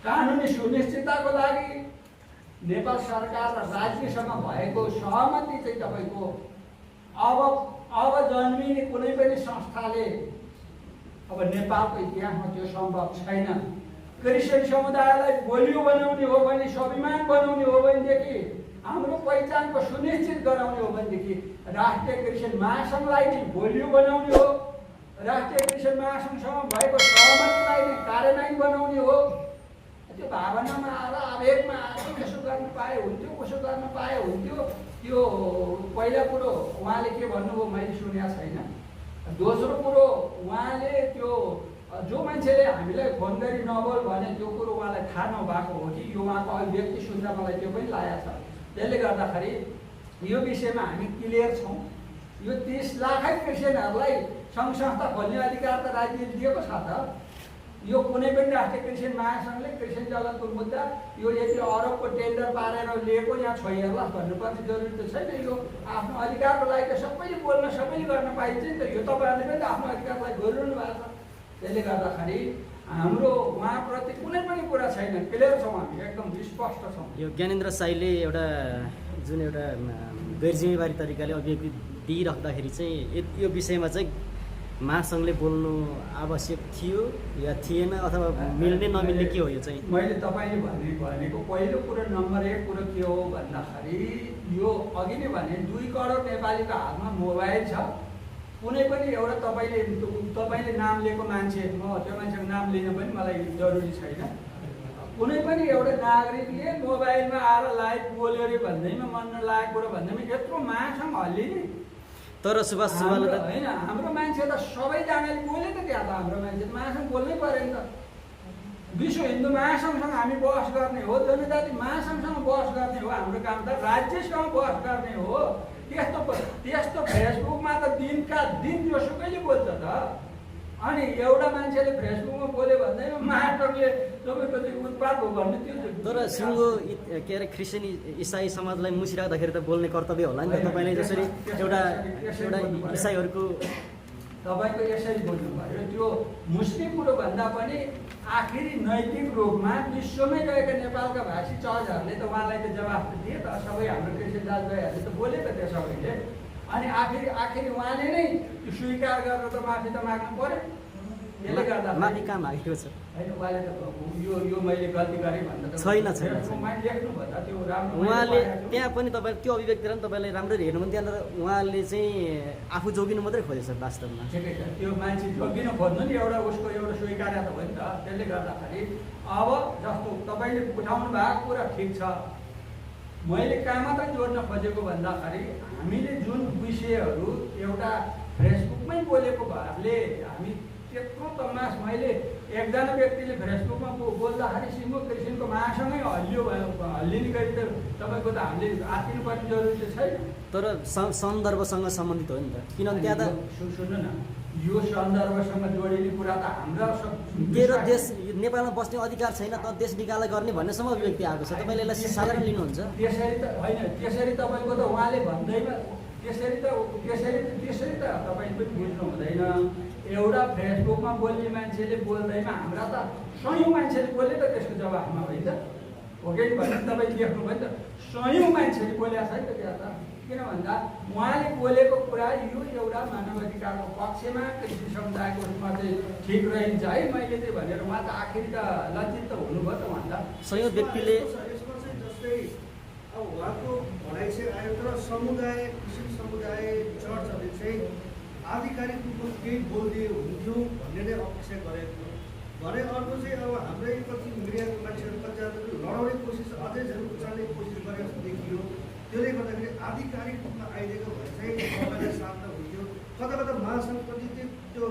कानुनी सुनिश्चितताको लागि नेपाल सरकार र राज्यसँग भएको सहमति चाहिँ तपाईँको अब जन्मिने कुनै पनि संस्थाले अब नेपालको इतिहासमा त्यो सम्भव छैन। क्रिस्चियन समुदायलाई बलियो बनाउने हो भने, स्वाभिमान बनाउने हो भनेदेखि, हाम्रो पहिचानको सुनिश्चित गराउने हो भनेदेखि राष्ट्रिय क्रिस्चियन महासङ्घलाई नै बलियो बनाउने हो, राष्ट्रिय क्रिस्चियन महासङ्घसँग भएको सहमतिलाई नै कार्यान्वयन बनाउने हो। त्यो भावनामा आएर, आवेगमा आएर यसो गर्न पाए हुन्थ्यो, उसो गर्न पाए हुन्थ्यो। त्यो पहिला कुरो उहाँले के भन्नुभयो मैले सुनेको छैन। दोस्रो कुरो उहाँले त्यो जो मान्छेले हामीलाई फोन गरी नबोल भने त्यो कुरो उहाँलाई थाहा नभएको हो कि यो उहाँको अभिव्यक्ति सुन्दा मलाई त्यो पनि लागेको छ। त्यसले गर्दाखेरि यो विषयमा हामी क्लियर छौँ। यो 30 लाखै क्रिस्चियनहरूलाई सङ्घ संस्था खोल्ने अधिकार त राज्यले दिएको छ त। यो कुनै पनि राष्ट्रिय क्रिस्चियन महासङ्घले क्रिस्चियन जगतको मुद्दा यो यति अरबको टेन्डर पारेर लिएको यहाँ छोइहेर्ला भन्नुपर्ने जरुरी त छैन। यो आफ्नो अधिकारको लागि त सबैले बोल्न, सबैले गर्न पाइन्छ नि त। यो तपाईँहरूले पनि आफ्नो अधिकारलाई गरिरहनु भएको छ। त्यसले गर्दाखेरि हाम्रो उहाँप्रति कुनै पनि कुरा छैन, क्लियर छौँ हामी, एकदम स्पष्ट छौँ। यो ज्ञानेन्द्र साईले एउटा जुन एउटा गैर जिम्मेवारी तरिकाले अभिव्यक्ति दिइराख्दाखेरि चाहिँ यो विषयमा चाहिँ महासङ्घले बोल्नु आवश्यक थियो या थिएन, अथवा मिल्ने नमिल्ने के हो यो चाहिँ? मैले तपाईँले भनेको पहिलो कुरो, नम्बर 1 कुरो के हो भन्दाखेरि यो अघि नै भने 2 करोड नेपालीको हातमा मोबाइल छ। कुनै पनि एउटा तपाईँले नाम लिएको मान्छे, म त्यो मान्छेको नाम लिन पनि मलाई जरुरी छैन। कुनै पनि एउटा नागरिकले मोबाइलमा आएर लाइभ बोल्यो अरे भन्दैमा, मन नलागेको कुरो भन्दैमा यत्रो महासङ्घ हल्लिने। तर सुभाष सुब्बाले त होइन, हाम्रो मान्छे त सबैजनाले बोले त त्यहाँ त हाम्रो मान्छे महासङ्घ बोल्नै पऱ्यो नि त। विश्व हिन्दू महासङ्घसँग हामी बहस गर्ने हो, जनजाति महासङ्घसँग बहस गर्ने हो, हाम्रो काम त राज्यसँग बहस गर्ने हो। त्यस्तो फेसबुकमा त दिनका दिन जोसुकैले बोल्छ त। अनि एउटा मान्छेले फेसबुकमा बोल्यो भन्दैमा महाटकले तपाईँको चाहिँ उत्पाद हो भन्ने त्यो। तर सिङ्गो के अरे क्रिस्चियन इसाई समाजलाई मुसिराख्दाखेरि त बोल्ने कर्तव्य होला नि त। तपाईँले जसरी एउटा इसाईहरूको तपाईँको यसरी बोल्नु पऱ्यो। त्यो मुस्लिम कुरो भन्दा पनि आखिरी नैतिक रूपमा विश्वमै गएका नेपालका भाषी चर्चहरूले त उहाँलाई त जवाफ दिए त। सबै हाम्रो क्रिस्चियन दाजुभाइहरूले त बोले त त्यो सबैले। अनि आखिरी उहाँले नै स्वीकार गरेर त माफी त माग्नु पर्यो। यसले गर्दा माथि कहाँ मागेको छ? होइन, उहाँले त यो मैले गल्ती गरेँ भन्दा त छैन। लेख्नु भन्दा त्यो राम्रो। उहाँले त्यहाँ पनि तपाईँ त्यो अभिव्यक्तिलाई पनि तपाईँले राम्ररी हेर्नु भने त्यहाँ उहाँले चाहिँ आफू जोगिनु मात्रै खोजेछ वास्तवमा। ठिकै छ, त्यो मान्छे जोगिनु खोज्नु नि, उसको एउटा स्वीकार्य त हो नि त। त्यसले गर्दाखेरि अब जस्तो तपाईँले उठाउनु भएको कुरा ठिक छ। मैले कहाँ मात्रै जोड्न खोजेको भन्दाखेरि हामीले जुन विषयहरू एउटा फेसबुकमै बोलेको भएरले हामी त्यत्रो तमास, मैले एकजना व्यक्तिले फेसबुकमा बोल्दाखेरि सिङ्गो क्रिस्चियनको महासँगै हल्लिने गरी त तपाईँको त हामीले आत्तिनुपर्ने जरुरी त छैन। तर सन्दर्भसँग सम्बन्धित हो नि त, किनभने त्यहाँ त सुन्नु न, यो सन्दर्भसँग जोडिने कुरा त हाम्रा तेरो देश नेपालमा बस्ने अधिकार छैन त देश निकाला गर्ने भन्नेसम्म अभिव्यक्ति आएको छ तपाईँले यसलाई साधारण लिनुहुन्छ? त्यसरी त होइन, त्यसरी तपाईँको त उहाँले भन्दैमा त्यसरी त तपाईँले पनि बुझ्नु हुँदैन। एउटा फेसबुकमा बोल्ने मान्छेले बोल्दैमा हाम्रा त सयौँ मान्छेले बोले त त्यसको जवाफमा होइन त हो कि भनेर तपाईँले लेख्नुभयो नि त, सयौँ मान्छेले बोलेको छ नि त त्यहाँ त। किन भन्दा उहाँले बोलेको कुरा यो एउटा मानव अधिकारको पक्षमा कृषि समुदायको रूपमा चाहिँ ठिक रहन्छ है मैले चाहिँ भनेर उहाँ त आखिर त लज्जित त हुनुभयो त उहाँ त। सयौँ व्यक्तिले यसमा चाहिँ जस्तै अब उहाँको भनाइ चाहिँ आयो तर समुदाय कृषि समुदाय चर्चहरूले चाहिँ आधिकारिक रूपमा केही बोलिदिए हुन्थ्यो भन्ने नै अपेक्षा गरेको भने अर्को चाहिँ अब हाम्रै कति मिडियाको मान्छेहरू कतिजनाले लडाउने कोसिस अझै झन् उचाल्ने कोसिस गरेको जस्तो देखियो। त्यसले गर्दाखेरि आधिकारिक रूपमा आइदिएको भए चाहिँ सबैलाई शान्त हुन्थ्यो। कता कता महासङ्घप्रति त्यो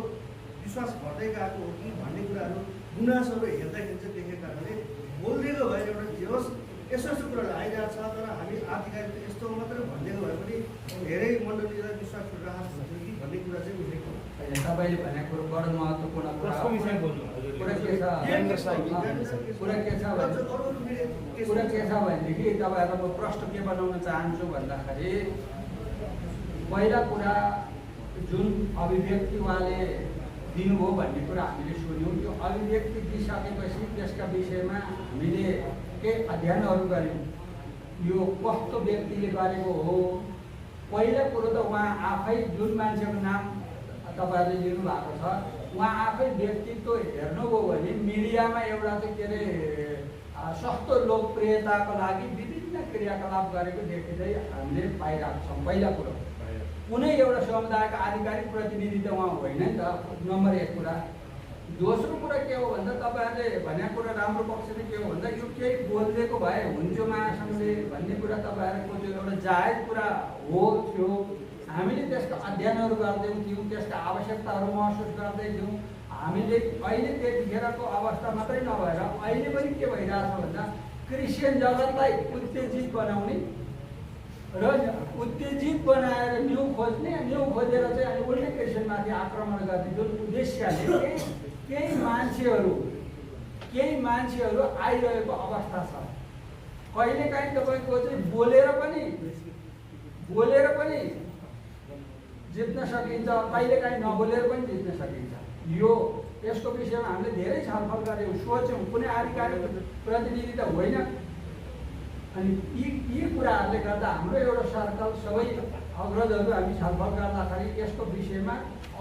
विश्वास घट्दै गएको हो कि भन्ने कुराहरू गुनासोहरू हेर्दाखेरि चाहिँ देखेको कारणले बोलिदिएको भए एउटा जे होस् यस्तो यस्तो कुराहरू आइरहेको छ तर हामी आधिकारिक यस्तो मात्रै भनिदिएको भए पनि धेरै मण्डलीलाई विश्वास राहत हुन्थ्यो कि भन्ने कुरा चाहिँ उठेको हो। तपाईँले भनेको कुरो बडो महत्त्वपूर्ण कुरा कसको विषयमा बोल्नु हजुर? कुरा के छ भनेदेखि तपाईँहरूलाई म प्रश्न के बनाउन चाहन्छु भन्दाखेरि पहिला कुरा जुन अभिव्यक्ति उहाँले दिनुभयो भन्ने कुरा हामीले सुन्यौँ। त्यो अभिव्यक्ति दिइसकेपछि त्यसका विषयमा हामीले केही अध्ययनहरू गऱ्यौँ। यो कस्तो व्यक्तिले गरेको हो। पहिला कुरो त उहाँ आफै जुन मान्छेको नाम तपाईँहरूले लिनुभएको छ उहाँ आफै व्यक्तित्व हेर्नुभयो भने मिडियामा एउटा चाहिँ के अरे सस्तो लोकप्रियताको लागि विभिन्न क्रियाकलाप गरेको देखिँदै हामीले पाइरहेको छौँ। पहिला कुरो कुनै एउटा समुदायको आधिकारिक प्रतिनिधि त उहाँ होइन नि त, नम्बर 1 कुरा। दोस्रो कुरा के हो भन्दा तपाईँहरूले भनेको कुरा राम्रो पक्ष चाहिँ के हो भन्दा यो केही बोलिदिएको भए हुन्थ्यो महासङ्घले भन्ने कुरा तपाईँहरूको जो एउटा जायज कुरा हो थियो। हामीले त्यसका अध्ययनहरू गर्दै थियौँ, त्यसका आवश्यकताहरू महसुस गर्दै थियौँ। हामीले अहिले त्यतिखेरको अवस्था मात्रै नभएर अहिले पनि के भइरहेछ भन्दा क्रिस्चियन जगतलाई उत्तेजित बनाउने र उत्तेजित बनाएर न्यु खोज्ने, न्यु खोजेर चाहिँ अनि उल्टै क्रिस्चियनमाथि आक्रमण गर्ने जुन उद्देश्यले केही मान्छेहरू आइरहेको अवस्था छ। कहिलेकाहीँ तपाईँको चाहिँ बोलेर पनि जित्न सकिन्छ, कहिलेकाहीँ नबोलेर पनि जित्न सकिन्छ। यसको विषयमा हामीले धेरै छलफल गऱ्यौँ, सोच्यौँ। कुनै आधिकारिक प्रतिनिधि त होइन। अनि यी कुराहरूले गर्दा हाम्रो एउटा सर्कल सबै अग्रजहरू हामी छलफल गर्दाखेरि यसको विषयमा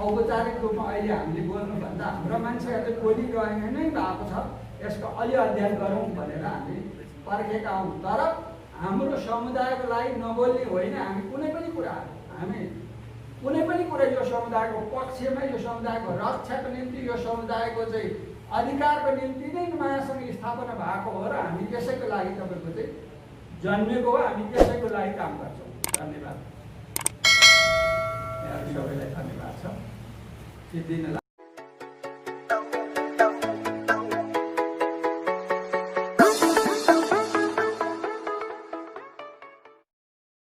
औपचारिक रूपमा अहिले हामीले बोल्नुभन्दा हाम्रो मान्छेहरूले बोलिरहेको नै भएको छ। यसको अलि अध्ययन गरौँ भनेर हामी पर्खेका हौँ। तर हाम्रो समुदायको लागि नबोल्ने होइन, हामी कुनै पनि कुरा यो समुदायको पक्षमा, यो समुदायको रक्षाको निम्ति, यो समुदायको चाहिँ अधिकारको निम्ति नै महासङ्घ स्थापना भएको हो र हामी त्यसैको लागि तपाईँको चाहिँ जन्मेको हो, हामी त्यसैको लागि काम गर्छौँ। धन्यवाद। सबैलाई धन्यवाद छ। सिद्धिन